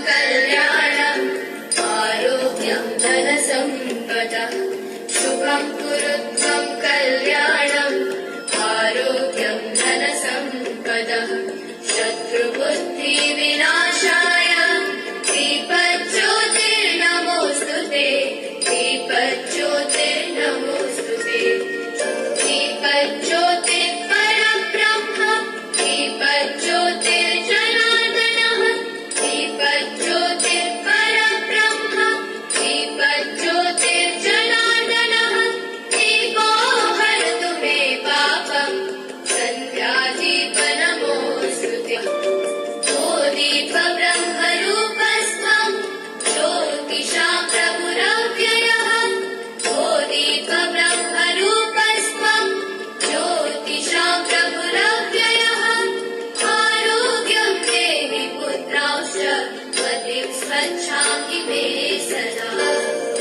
कल्याणम् आरोग्यं धनसम्पदः शुभं कुरु त्वं कल्याणम् आरोग्यं धनसम्पदः शत्रुबुद्धिविनाशाय दीपज्योतिर्नमोऽस्तुते दीपज्योतिर्नमोऽस्तुते दीपज्योतिर्परब्रह्म दीपज्योतिर्जनार्दनः दीपज्योतिर्परब्रह्म दीपज्योतिर्जनार्दनः दीपो हरतु मे पापम् सन्ध्यादीपनमोऽस्तुते ओ दीपब्रह्मरूपस्त्वं ज्योतिषां प्रभुरव्ययः ओ दीपब्रह्मरूपस्त्वं ज्योतिषां प्रभुरव्ययः आरोग्यं देहि पुत्रांश्च मतिं स्वच्छामि मे सदा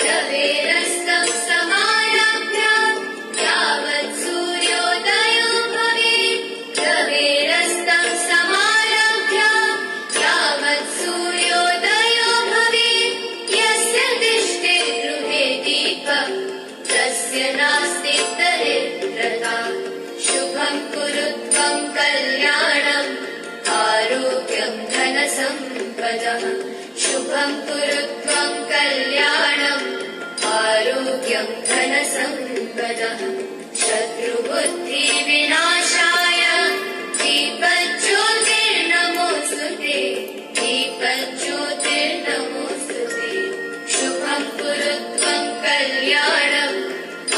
रवेरस्तं समारभ्य यावत् सूर्योदयो भवेत् रवेरस्तं समारभ्य यावत् सूर्योदयो भवेत् यस्य तिष्ठेत् गृहे दीपं तस्य नास्ति दरिद्रता शुभं कुरु त्वं कल्याणम् आरोग्यं धनसम्पदः शुभं कुरु त्वं कल्याणम् आरोग्यं धनसम्पदः शत्रुबुद्धिविनाशाय दीपज्योतिर्नमोऽस्तुते दीपज्योतिर्नमोऽस्तुते शुभं कुरु त्वं कल्याणम्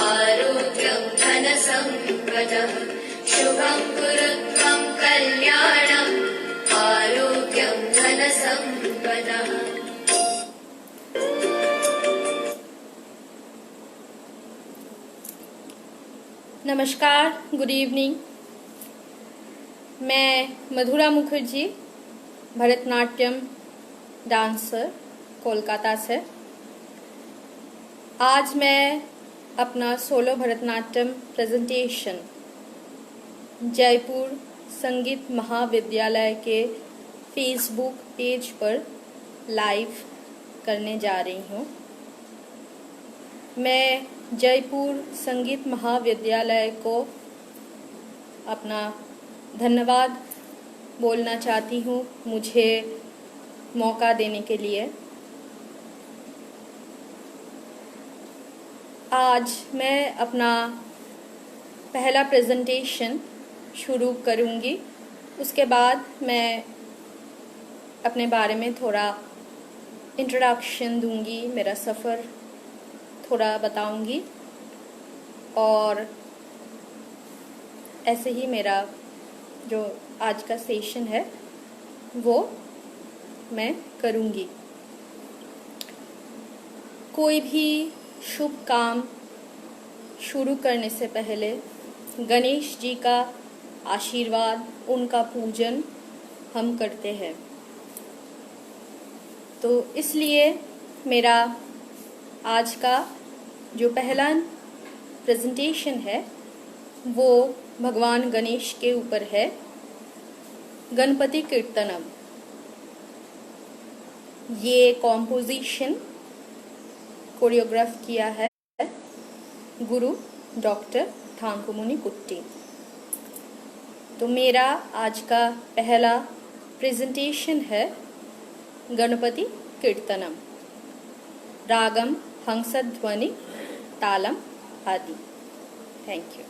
आरोग्यं धनसम्पदः शुभं कुरु त्वं कल्याणम् आरोग्यं धनसम्पदः नमस्कार, गुड इवनिंग। मैं मधुरा मुखर्जी, भरतनाट्यम डांसर, कोलकाता से। आज मैं अपना सोलो भरतनाट्यम प्रेजेंटेशन जयपुर संगीत महाविद्यालय के फेसबुक पेज पर लाइव करने जा रही हूँ। मैं जयपुर संगीत महाविद्यालय को अपना धन्यवाद बोलना चाहती हूँ मुझे मौका देने के लिए। आज मैं अपना पहला प्रेजेंटेशन शुरू करूँगी। उसके बाद मैं अपने बारे में थोड़ा इंट्रोडक्शन दूँगी, मेरा सफ़र थोड़ा बताऊंगी और ऐसे ही मेरा जो आज का सेशन है वो मैं करूंगी। कोई भी शुभ काम शुरू करने से पहले गणेश जी का आशीर्वाद, उनका पूजन हम करते हैं। तो इसलिए मेरा आज का जो पहला प्रेजेंटेशन है वो भगवान गणेश के ऊपर है, गणपति कीर्तनम। ये कॉम्पोजिशन कोरियोग्राफ किया है गुरु डॉक्टर थांकुमुनि कुट्टी। तो मेरा आज का पहला प्रेजेंटेशन है गणपति कीर्तनम, रागम Hamsadhwani talam Adi. Thank you.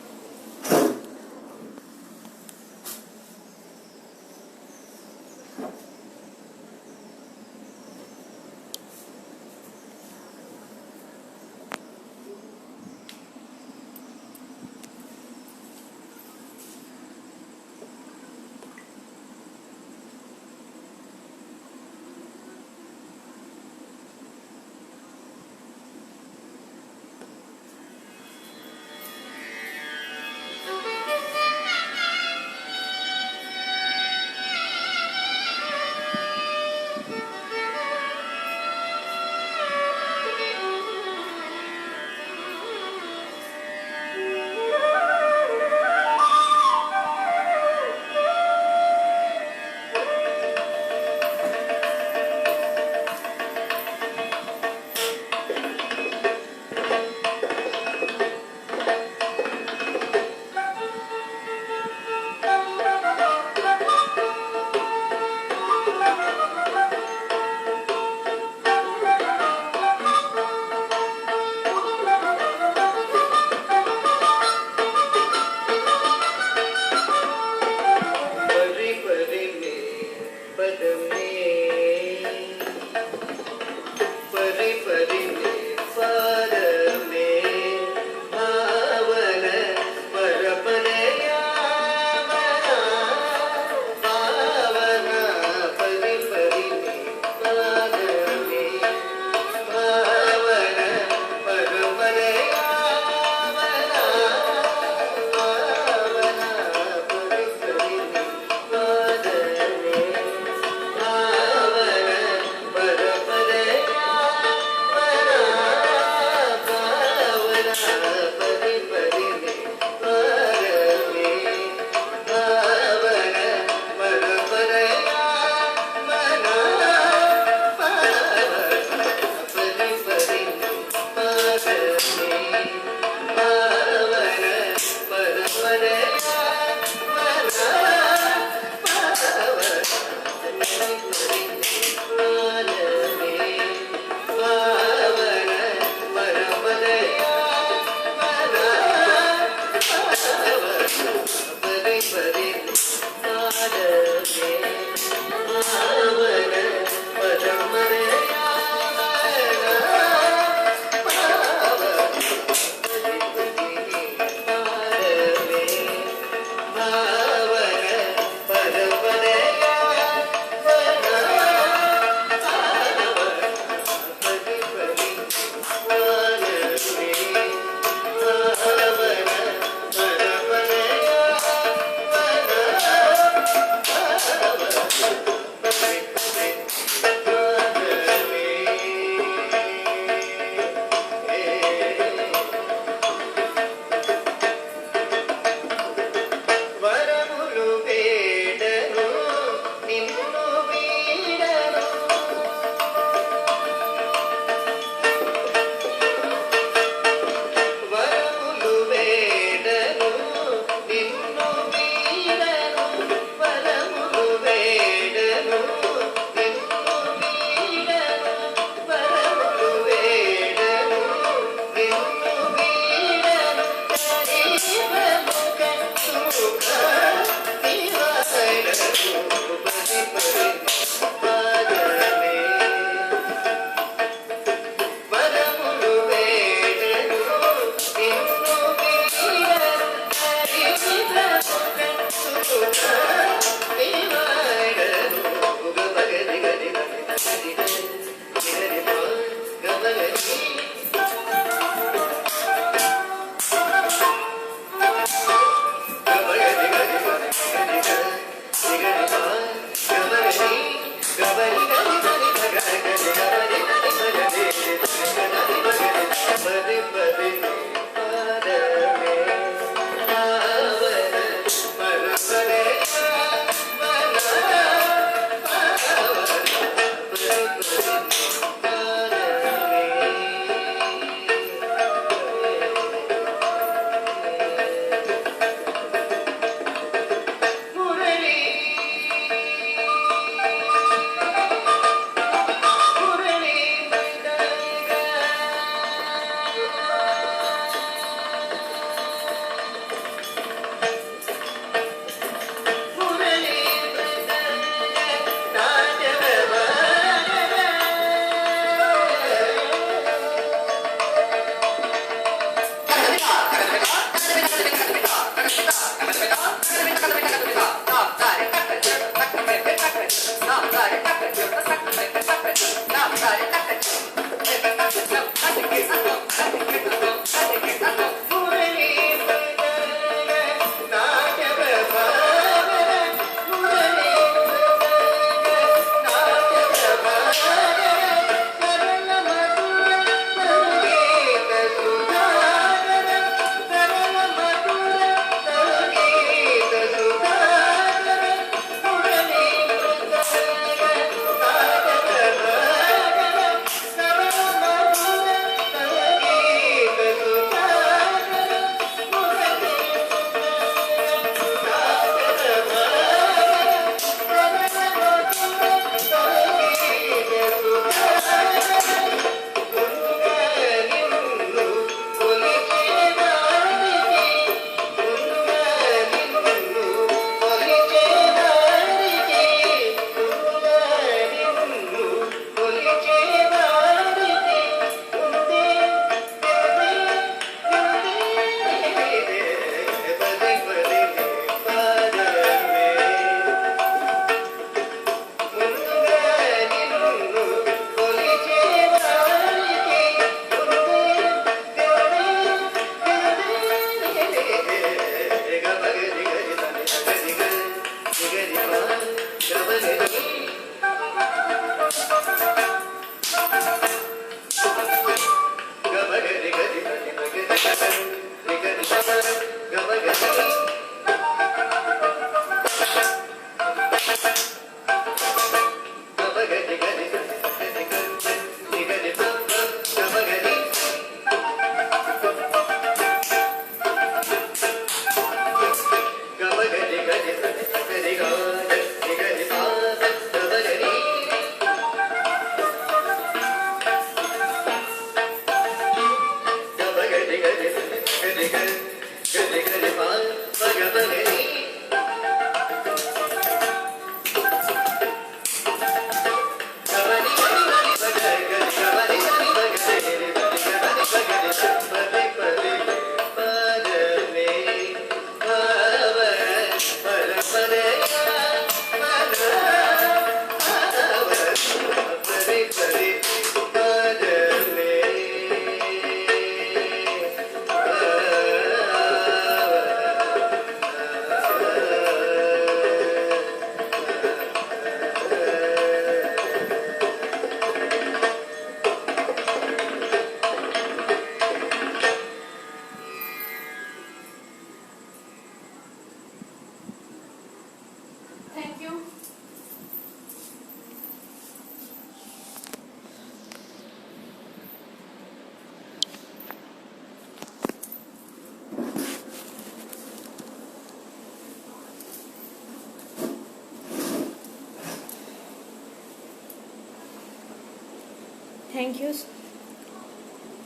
Thank you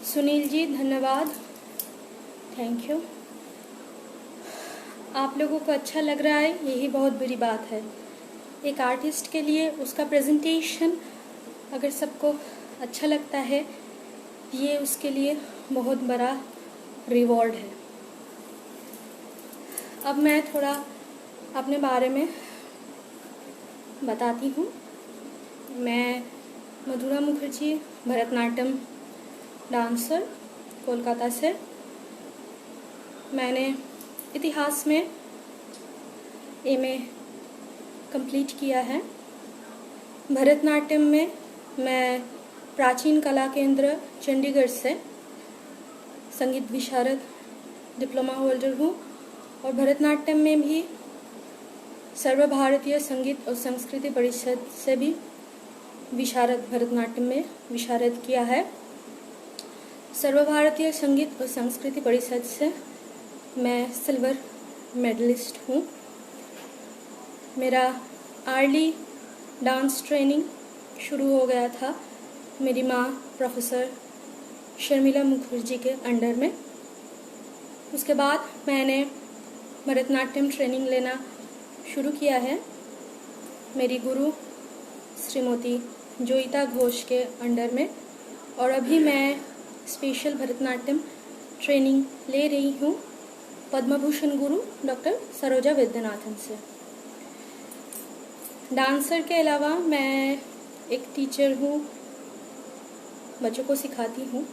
Sunil ji, धन्यवाद, थैंक यू। आप लोगों को अच्छा लग रहा है, यही बहुत बड़ी बात है। एक आर्टिस्ट के लिए उसका प्रेजेंटेशन अगर सबको अच्छा लगता है, ये उसके लिए बहुत बड़ा रिवॉर्ड है। अब मैं थोड़ा अपने बारे में बताती हूँ। मैं मधुरा मुखर्जी, भरतनाट्यम डांसर, कोलकाता से। मैंने इतिहास में एमए कंप्लीट किया है। भरतनाट्यम में मैं प्राचीन कला केंद्र चंडीगढ़ से संगीत विशारद डिप्लोमा होल्डर हूँ, और भरतनाट्यम में भी सर्व भारतीय संगीत और संस्कृति परिषद से भी विशारद, भरतनाट्यम में विशारद किया है। सर्व भारतीय संगीत और संस्कृति परिषद से मैं सिल्वर मेडलिस्ट हूँ। मेरा अर्ली डांस ट्रेनिंग शुरू हो गया था मेरी माँ प्रोफेसर शर्मिला मुखर्जी के अंडर में। उसके बाद मैंने भरतनाट्यम ट्रेनिंग लेना शुरू किया है मेरी गुरु श्रीमती जोईता घोष के अंडर में, और अभी मैं स्पेशल भरतनाट्यम ट्रेनिंग ले रही हूँ पद्मभूषण गुरु डॉक्टर सरोजा वैद्यनाथन से। डांसर के अलावा मैं एक टीचर हूँ, बच्चों को सिखाती हूँ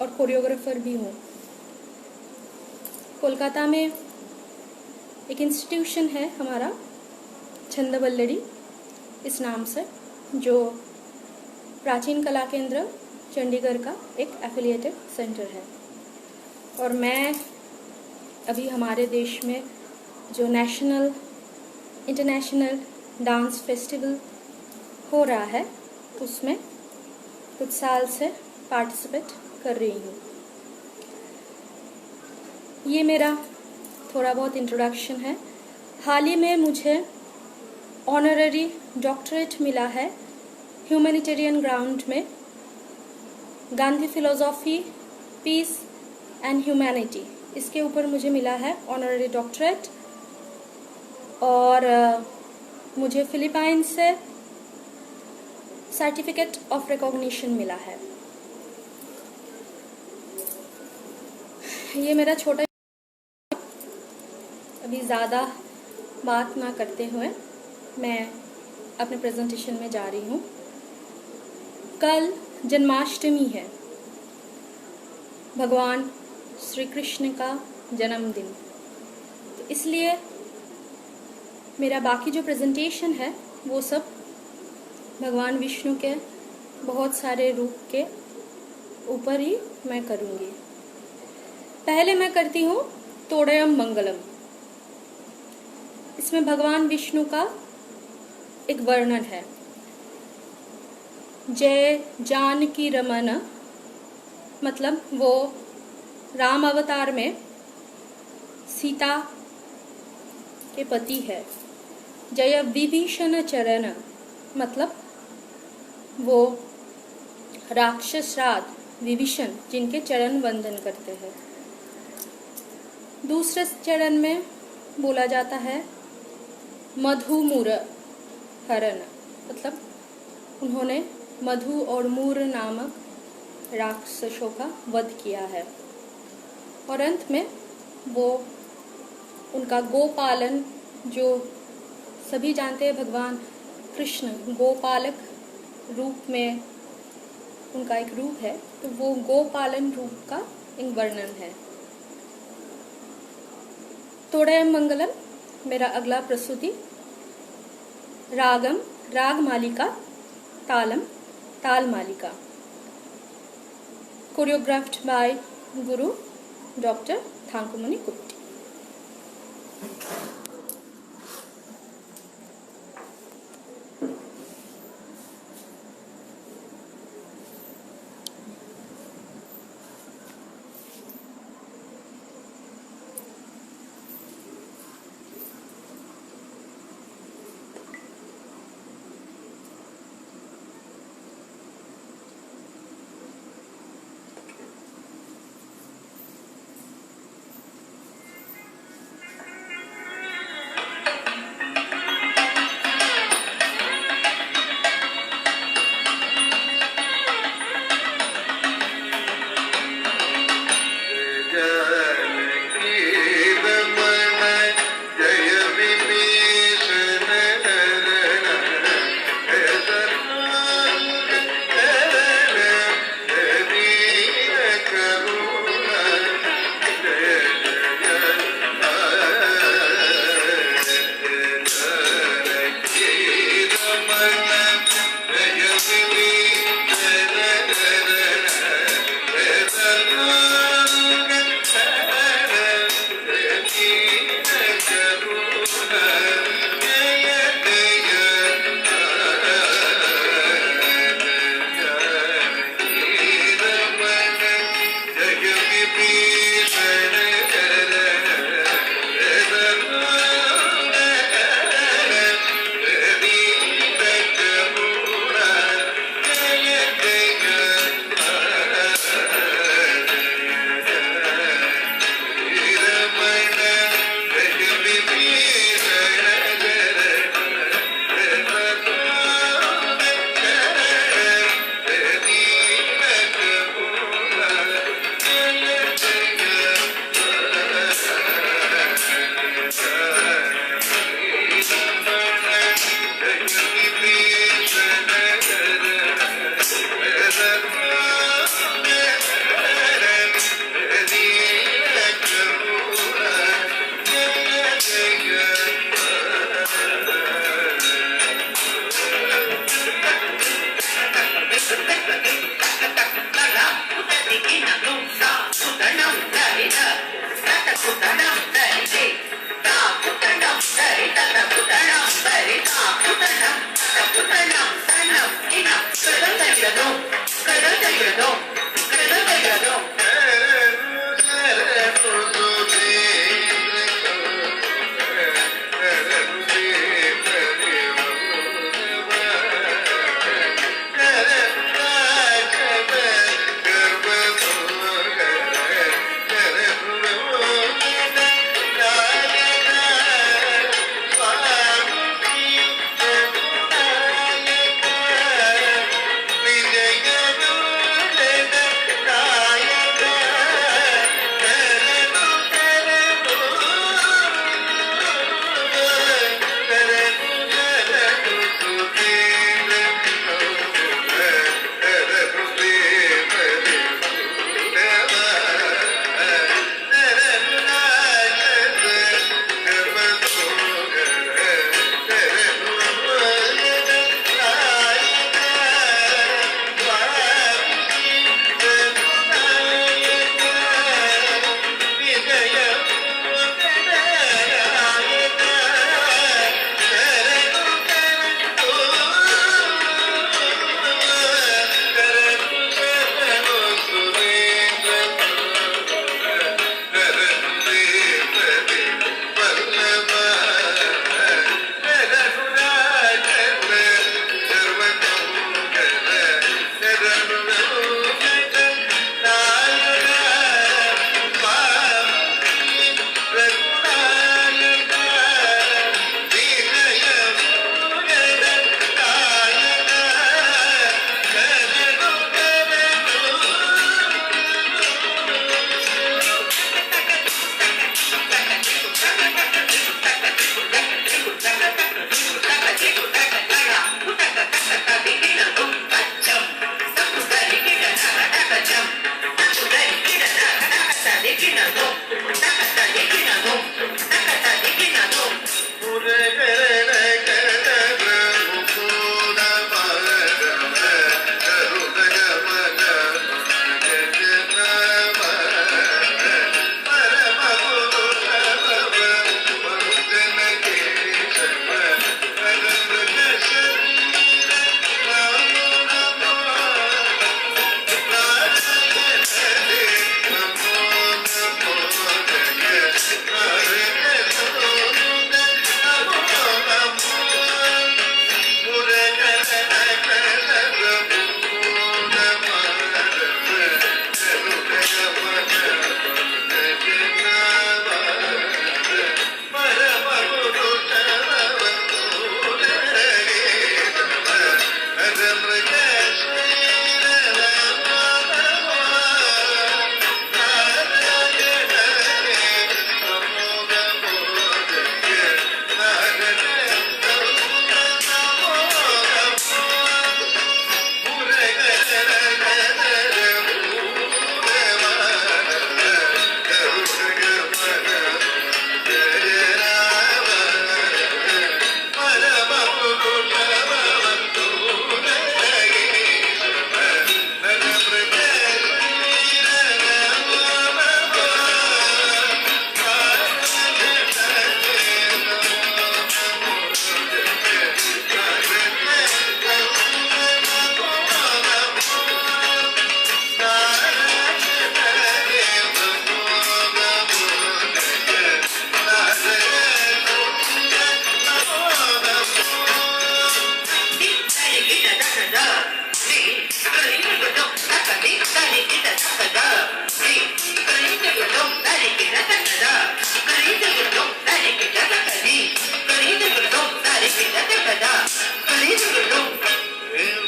और कोरियोग्राफर भी हूँ। कोलकाता में एक इंस्टीट्यूशन है हमारा, छंदवल्लरी इस नाम से, जो प्राचीन कला केंद्र चंडीगढ़ का एक एफिलिएटेड सेंटर है। और मैं अभी हमारे देश में जो नेशनल इंटरनेशनल डांस फेस्टिवल हो रहा है, उसमें कुछ साल से पार्टिसिपेट कर रही हूँ। ये मेरा थोड़ा बहुत इंट्रोडक्शन है। हाल ही में मुझे ऑनररी डॉक्टरेट मिला है ह्यूमैनिटेरियन ग्राउंड में, Gandhi philosophy, peace and humanity, इसके ऊपर मुझे मिला है ऑनररी डॉक्टरेट। और मुझे फिलीपाइन से सर्टिफिकेट ऑफ रिकॉग्निशन मिला है। ये मेरा छोटा, अभी ज़्यादा बात ना करते हुए मैं अपने प्रेजेंटेशन में जा रही हूँ। कल जन्माष्टमी है, भगवान श्री कृष्ण का जन्मदिन, तो इसलिए मेरा बाकी जो प्रेजेंटेशन है वो सब भगवान विष्णु के बहुत सारे रूप के ऊपर ही मैं करूँगी। पहले मैं करती हूँ तोड़यम मंगलम। इसमें भगवान विष्णु का एक वर्णन है। जय जानकी रमन, मतलब वो राम अवतार में सीता के पति है। जय विभीषण चरण, मतलब वो राक्षस राज विभीषण जिनके चरण वंदन करते हैं। दूसरे चरण में बोला जाता है मधु मूर हरण, मतलब उन्होंने मधु और मूर नामक राक्षसों का वध किया है। और अंत में वो उनका गोपालन, जो सभी जानते हैं भगवान कृष्ण गोपालक रूप में उनका एक रूप है, तो वो गोपालन रूप का एक वर्णन है। तोड़यम मंगलम मेरा अगला प्रस्तुति रागम, राग मालिका, तालम, ताल मालिका, choreographed by Guru doctor Thankamani Kutty.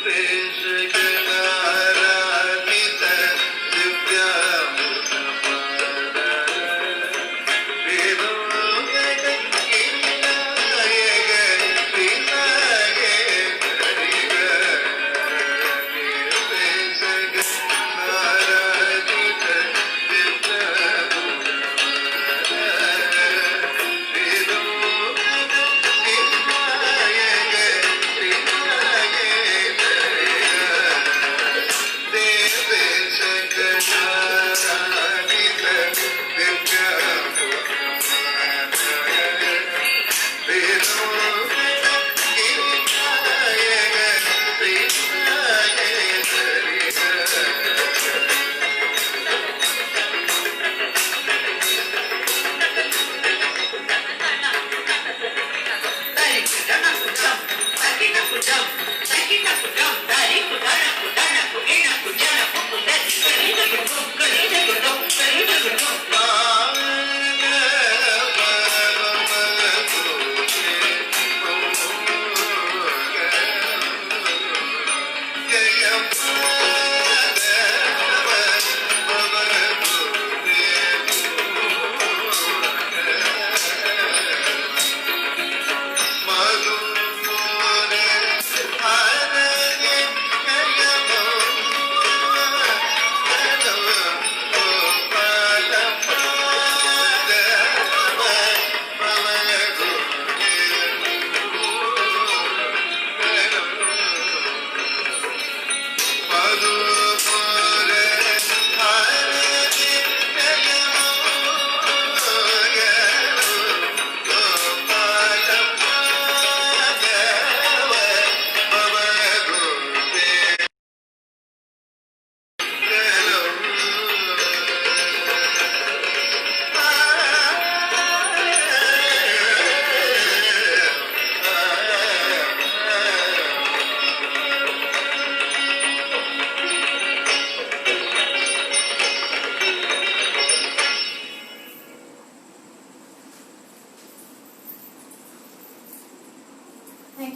Thank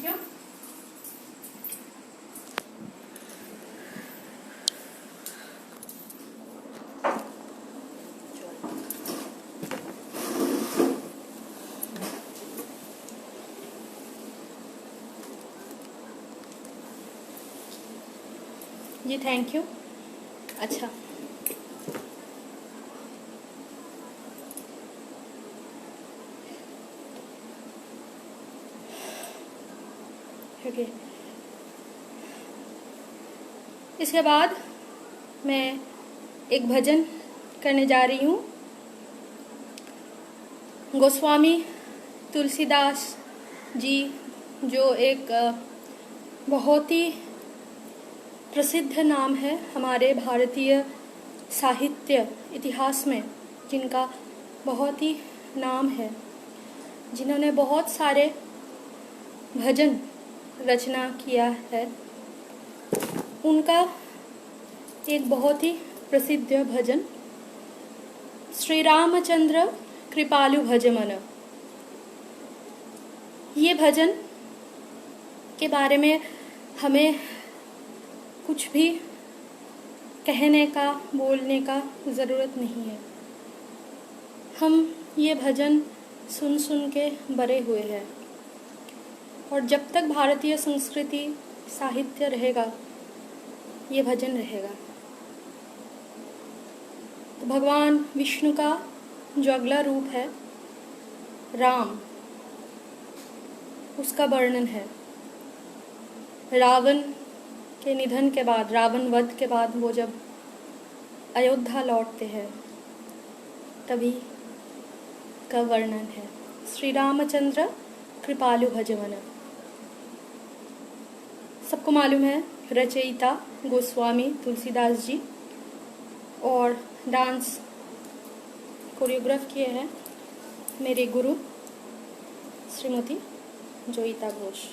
you. जी थैंक यू। अच्छा, ओके। इसके बाद मैं एक भजन करने जा रही हूँ। गोस्वामी तुलसीदास जी जो एक बहुत ही प्रसिद्ध नाम है हमारे भारतीय साहित्य इतिहास में, जिनका बहुत ही नाम है, जिन्होंने बहुत सारे भजन रचना किया है। उनका एक बहुत ही प्रसिद्ध भजन श्री रामचंद्र कृपालु भज मन। ये भजन के बारे में हमें कुछ भी कहने का, बोलने का ज़रूरत नहीं है। हम ये भजन सुन सुन के बड़े हुए हैं, और जब तक भारतीय संस्कृति साहित्य रहेगा, ये भजन रहेगा। तो भगवान विष्णु का जो अगला रूप है राम, उसका वर्णन है। रावण के निधन के बाद, रावण वध के बाद वो जब अयोध्या लौटते हैं, तभी का वर्णन है। श्री रामचंद्र कृपालु भज मन। सबको मालूम है, रचयिता गोस्वामी तुलसीदास जी, और डांस कोरियोग्राफ किए हैं मेरे गुरु श्रीमती जोईता घोष।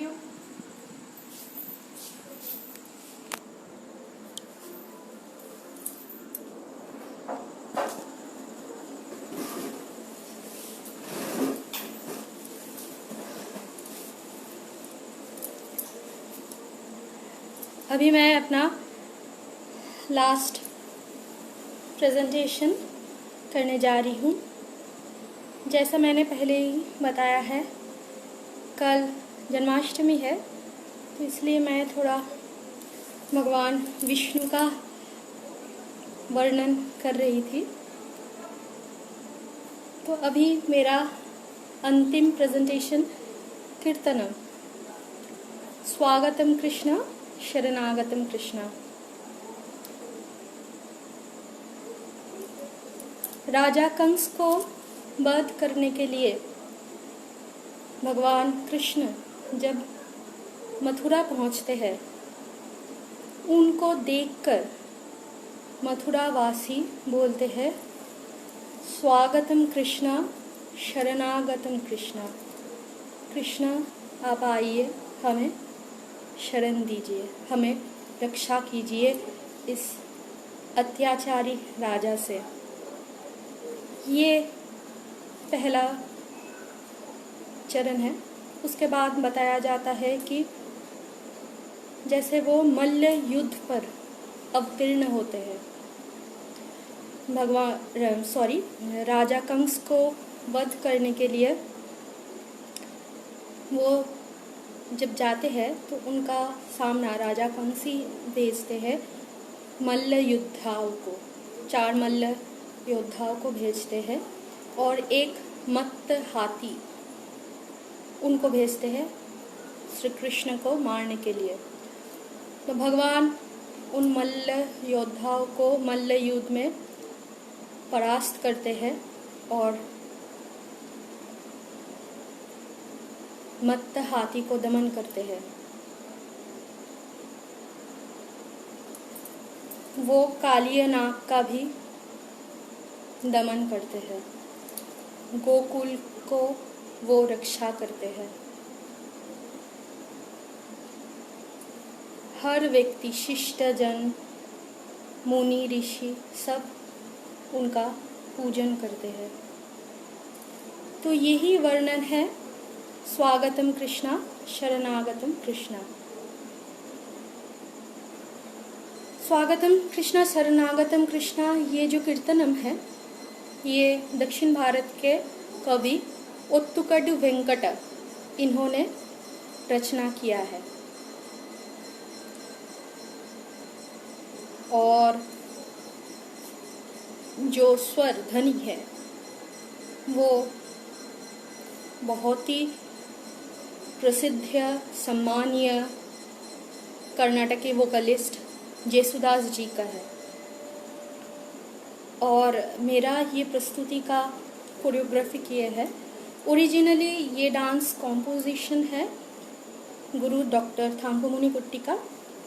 यू। अभी मैं अपना लास्ट प्रेजेंटेशन करने जा रही हूँ। जैसा मैंने पहले ही बताया है, कल जन्माष्टमी है, तो इसलिए मैं थोड़ा भगवान विष्णु का वर्णन कर रही थी। तो अभी मेरा अंतिम प्रेजेंटेशन कीर्तनम, स्वागतम कृष्ण शरणागतम कृष्ण। राजा कंस को वध करने के लिए भगवान कृष्ण जब मथुरा पहुंचते हैं, उनको देखकर मथुरावासी बोलते हैं, स्वागतम कृष्ण शरणागतम कृष्ण। कृष्ण आप आइए, हमें शरण दीजिए, हमें रक्षा कीजिए इस अत्याचारी राजा से। ये पहला चरण है। उसके बाद बताया जाता है कि जैसे वो मल्ल युद्ध पर अवतीर्ण होते हैं, राजा कंस को वध करने के लिए वो जब जाते हैं तो उनका सामना राजा कंस ही भेजते हैं मल्ल योद्धाओं को, 4 मल्ल योद्धाओं को भेजते हैं और एक मत्त हाथी उनको भेजते हैं श्री कृष्ण को मारने के लिए। तो भगवान उन मल्ल योद्धाओं को मल्ल युद्ध में परास्त करते हैं और मत्त हाथी को दमन करते हैं। वो कालिय नाग का भी दमन करते हैं। गोकुल को वो रक्षा करते हैं। हर व्यक्ति, शिष्ट जन, मुनि, ऋषि सब उनका पूजन करते हैं। तो यही वर्णन है स्वागतम कृष्णा शरणागतम कृष्णा। स्वागतम कृष्णा शरणागतम कृष्णा, ये जो कीर्तनम है, ये दक्षिण भारत के कवि ओत्तुकड वेंकट इन्होंने रचना किया है। और जो स्वर ध्वनि है वो बहुत ही प्रसिद्ध सम्मानीय कर्नाटकी वोकलिस्ट जेसुदास जी का है। और मेरा ये प्रस्तुति का कोरियोग्राफी किया है। ओरिजिनली ये डांस कॉम्पोजिशन है गुरु डॉक्टर थांकुमुनि कुट्टी का,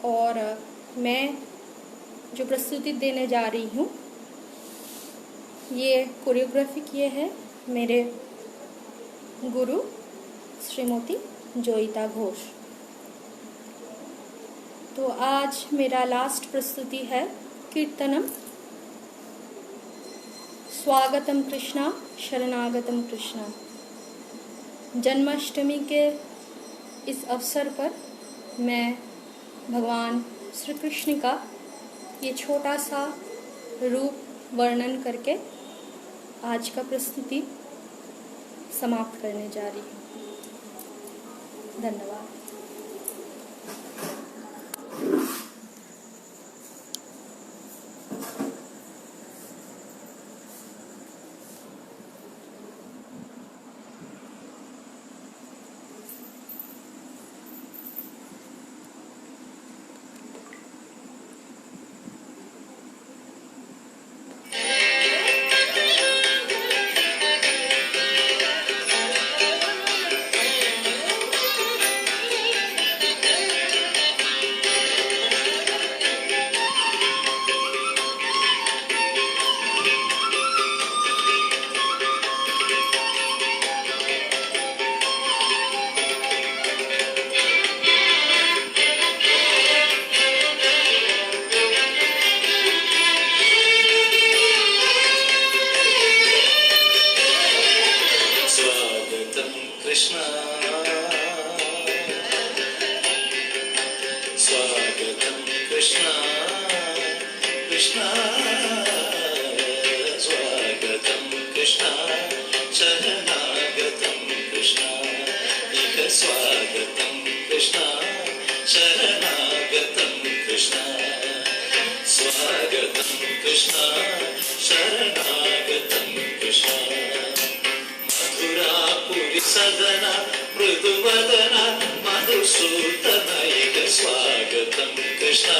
और मैं जो प्रस्तुति देने जा रही हूँ ये कोरियोग्राफी किए हैं मेरे गुरु श्रीमती जोईता घोष। तो आज मेरा लास्ट प्रस्तुति है कीर्तनम स्वागतम कृष्णा शरणागतम कृष्णा। जन्माष्टमी के इस अवसर पर मैं भगवान श्री कृष्ण का ये छोटा सा रूप वर्णन करके आज का प्रस्तुति समाप्त करने जा रही हूँ। धन्यवाद। कृष्ण शरणागतं कृष्ण इह स्वागतं कृष्ण शरणागतं कृष्ण स्वागतं कृष्ण शरणागतं कृष्ण मधुरापुरि सदन मृदुवदन मधुसूदन इह स्वागतं कृष्ण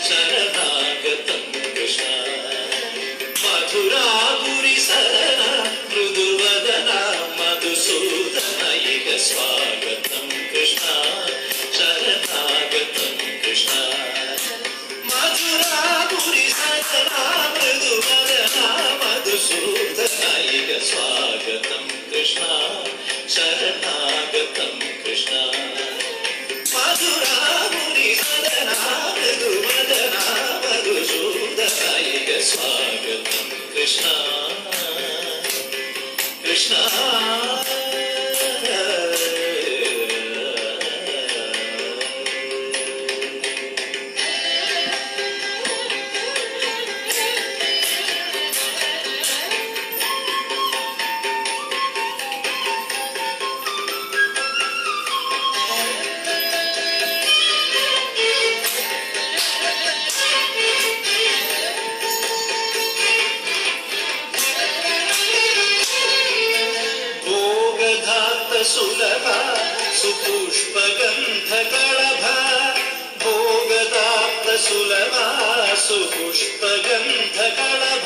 शरणागतं कृष्ण मधुरापुरि सदन मृदुवदन मधुसूदन इह स्वागतं कृष्ण शरणागतं कृष्ण मधुरापुरि सदन मृदुवदन मधुसूदन इह स्वागतं कृष्ण शरणागतं कृष्ण मधुरापुरि सदन मृदुवदन मधुसूदन इह स्वागतं कृष्ण कृष्ण सुलभ सुपुष्पगन्धकळभ भोगदाप्त सुलभ सुपुष्पगन्धकळभ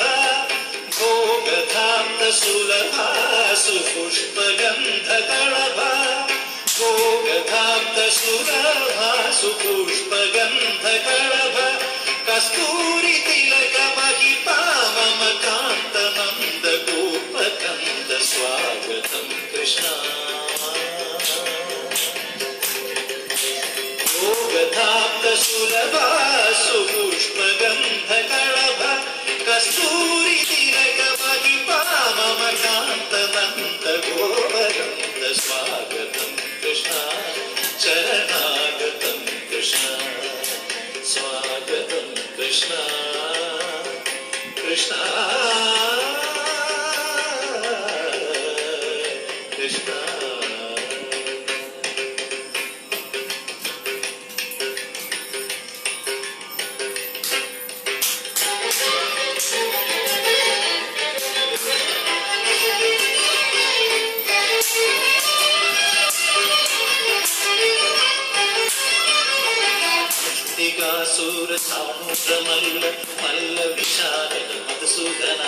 भोगदाप्त सुलभ सुपुष्पगन्धकळभ भोगदाप्त सुलभ सुपुष्पगन्धकळभ कस्तूरि तिलक महिपा मम कान्त नन्द गोपकन्द स्वागतं कृष्ण भोगदाप्त सुलभ सुपुष्पगन्धकळभ कस्तूरि तिलक महिपा मम कान्त नन्द गोपकन्द स्वागतं कृष्ण शरणागतं कृष्ण स्वागतं कृष्ण कृष्ण कृष्ण मुष्टिकासुर चाणूरमल्ल मल्ल विशारद मधुसूदन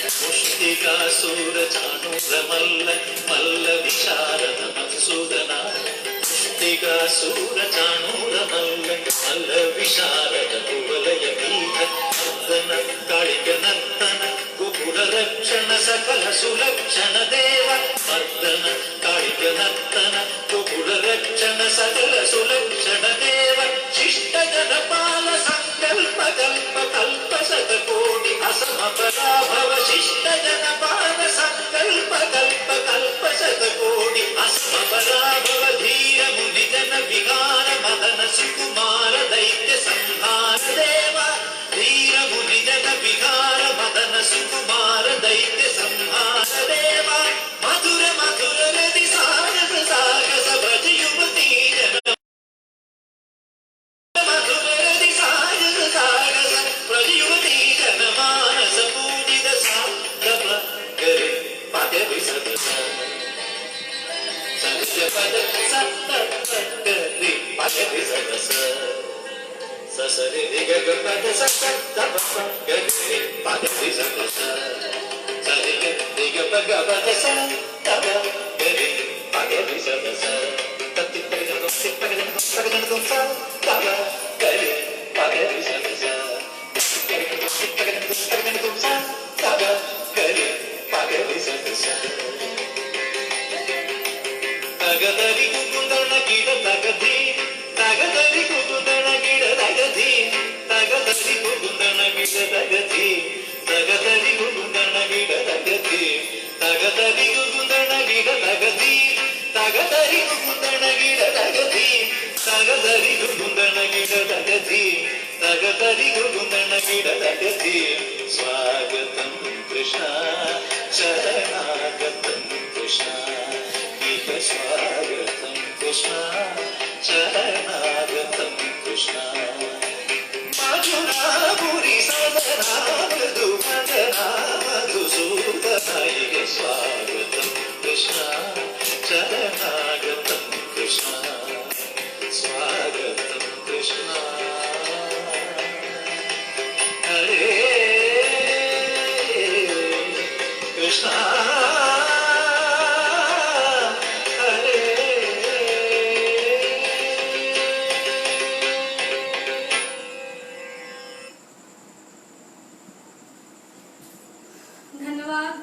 मुष्टिकासुर चाणूरमल्ल मल्ल विशारद मधुसूदन मुष्टिकासुर चाणूरमल्ल मल्ल विशारद कुवलय पीठ नर्तन काळिक नर्तन गोकुल रक्षण सकल सुलक्षण देव मर्दन काळिक नर्तन गोकुल रक्षण सकल सुलक्षण देव शिष्ट जनपाल संकल्प कल्प कल्प शतकोटि असम पराभव शिष्ट जनपाल संकल्प कल्प कल्प शतकोटि असम पराभव धीर मुनि जन विकार मदन सुकुमार दैत्य संहार देवा धीर मुनि जन विकार मदन सुकुमार दैत्य संहार देवा मधुर मधुर रति साग प्रसाग सब्रज युवती जन ससरे दिग गपद ससत गरे पादे ससस सरे दिग पगपद सत गरे पादे ससस तत्ति पगन से पगन तुम सा तब गरे पादे ससस पगन तुम सा तब गरे पादे ससस तगदरि कुंदन गिड तगधि तगदरि कुंदन गिड तगधि तगदरि कुंदन गिड तगधि तगदरि कुंदन गिड तगधि तगदरि कुंदन गिड तगधि तगदरि कुंदन गिड तगधि तगदरि कुंदन गिड तगधि तगदरि कुंदन गिड तगधि स्वागतं कृष्ण शरणागतं कृष्ण इह स्वागतं कृष्ण शरणागतं कृष्ण मधुरापुरी सदना मधुमदना मधुसूदना इह स्वागतं कृष्ण शरणागतं कृष्ण स्वागतं कृष्ण हरे कृष्ण हरे धन्यवाद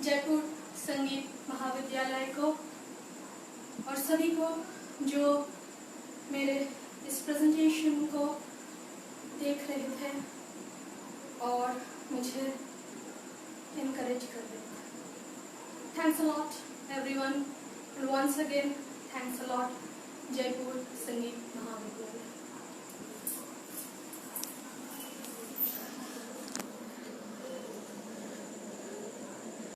जयपुर संगीत महाविद्यालय को और सभी को जो मेरे इस प्रेजेंटेशन को देख रहे थे और मुझे encourage कर रहे थे. Thanks a lot everyone and once again thanks a lot Jaipur Sangeet Mahavidyalaya.